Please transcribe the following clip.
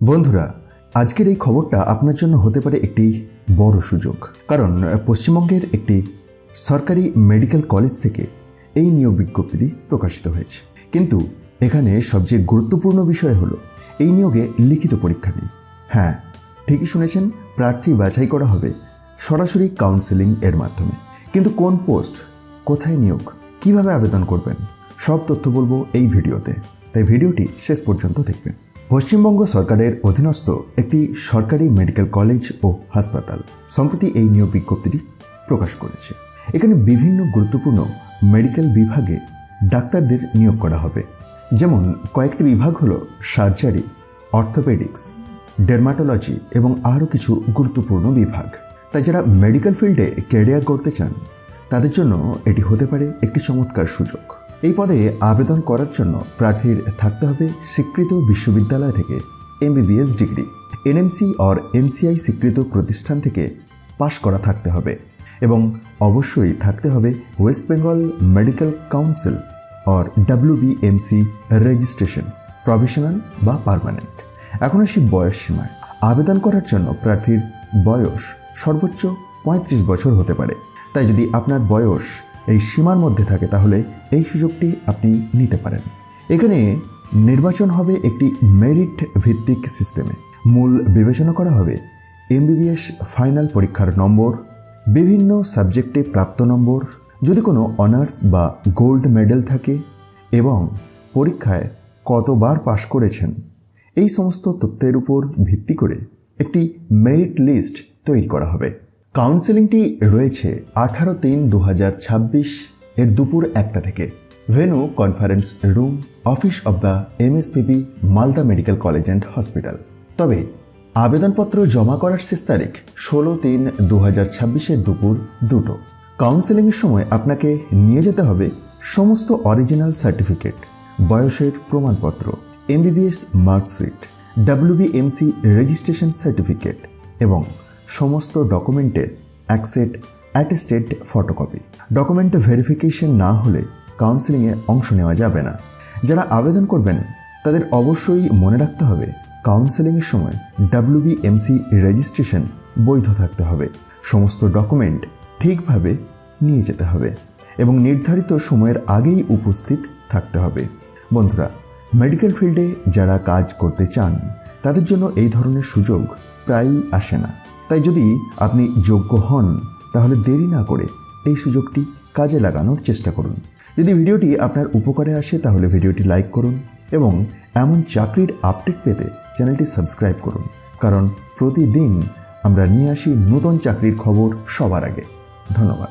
বন্ধুরা, আজকের এই খবরটা আপনার জন্য হতে পারে একটি বড় সুযোগ, কারণ পশ্চিমবঙ্গের একটি সরকারি মেডিকেল কলেজ থেকে এই নিয়োগ বিজ্ঞপ্তিটি প্রকাশিত হয়েছে। কিন্তু এখানে সবচেয়ে গুরুত্বপূর্ণ বিষয় হলো এই নিয়োগে লিখিত পরীক্ষা নেই। হ্যাঁ, ঠিকই শুনেছেন, প্রার্থী বাছাই করা হবে সরাসরি কাউন্সেলিং এর মাধ্যমে। কিন্তু কোন পোস্ট, কোথায় নিয়োগ, কিভাবে আবেদন করবেন, সব তথ্য বলবো এই ভিডিওতে, তাই ভিডিওটি শেষ পর্যন্ত দেখবেন। পশ্চিমবঙ্গ সরকারের অধীনস্থ একটি সরকারি মেডিকেল কলেজ ও হাসপাতাল সম্প্রতি এই নিয়োগ বিজ্ঞপ্তিটি প্রকাশ করেছে। এখানে বিভিন্ন গুরুত্বপূর্ণ মেডিকেল বিভাগে ডাক্তারদের নিয়োগ করা হবে। যেমন কয়েকটি বিভাগ হলো সার্জারি, অর্থোপেডিক্স, ডার্মাটোলজি এবং আরও কিছু গুরুত্বপূর্ণ বিভাগ। তাই যারা মেডিকেল ফিল্ডে ক্যারিয়ার করতে চান তাদের জন্য এটি হতে পারে একটি চমৎকার সুযোগ। এই পদে আবেদন করার জন্য প্রার্থীর থাকতে হবে স্বীকৃত বিশ্ববিদ্যালয় থেকে MBBS degree, NMC or MCI স্বীকৃত প্রতিষ্ঠান থেকে পাশ করা থাকতে হবে এবং অবশ্যই থাকতে হবে West Bengal medical council or WBMC registration, professional বা পার্মানেন্ট। এখন আসি বয়স সীমায়। আবেদন করার জন্য প্রার্থীর বয়স সর্বোচ্চ 35 বছর হতে পারে। তাই যদি আপনার বয়স এই সীমার মধ্যে থাকে তাহলে এই সুযোগটি আপনি নিতে পারেন। এখানে নির্বাচন হবে একটি মেরিট ভিত্তিক সিস্টেমে। মূল বিবেচনা করা হবে MBBS ফাইনাল পরীক্ষার নম্বর, বিভিন্ন সাবজেক্টে প্রাপ্ত নম্বর, যদি কোনো অনার্স বা গোল্ড মেডেল থাকে এবং পরীক্ষায় কতবার পাশ করেছেন, এই সমস্ত তথ্যের উপর ভিত্তি করে একটি মেরিট লিস্ট তৈরি করা হবে। কাউন্সেলিংটি রয়েছে 18/3/2026 এর দুপুর 1টা থেকে। Venue conference room, office of the MSPB, Malda medical college and hospital. তবে আবেদনপত্র জমা করার শেষ তারিখ 16/3/2026 এর দুপুর 2টো। কাউন্সেলিংয়ের সময় আপনাকে নিয়ে যেতে হবে সমস্ত অরিজিনাল সার্টিফিকেট, বয়সের প্রমাণপত্র, MBBS marksheet, WBMC registration certificate এবং সমস্ত ডকুমেন্টের এক set attested photocopy. Document verification না হলে কাউন্সেলিংয়ে অংশ নেওয়া যাবে না। যারা আবেদন করবেন তাদের অবশ্যই মনে রাখতে হবে কাউন্সেলিংয়ের সময় WBMC রেজিস্ট্রেশন বৈধ থাকতে হবে, সমস্ত ডকুমেন্ট ঠিকভাবে নিয়ে যেতে হবে এবং নির্ধারিত সময়ের আগেই উপস্থিত থাকতে হবে। বন্ধুরা, মেডিকেল ফিল্ডে যারা কাজ করতে চান তাদের জন্য এই ধরনের সুযোগ প্রায়ই আসে না। তাই যদি আপনি যোগ্য হন তাহলে দেরি না করে এই সুযোগটি কাজে লাগানোর চেষ্টা করুন। যদি ভিডিওটি আপনার উপকারে আসে তাহলে ভিডিওটি লাইক করুন এবং এমন চাকরির আপডেট পেতে চ্যানেলটি সাবস্ক্রাইব করুন, কারণ প্রতিদিন আমরা নিয়ে আসি নতুন চাকরির খবর সবার আগে। ধন্যবাদ।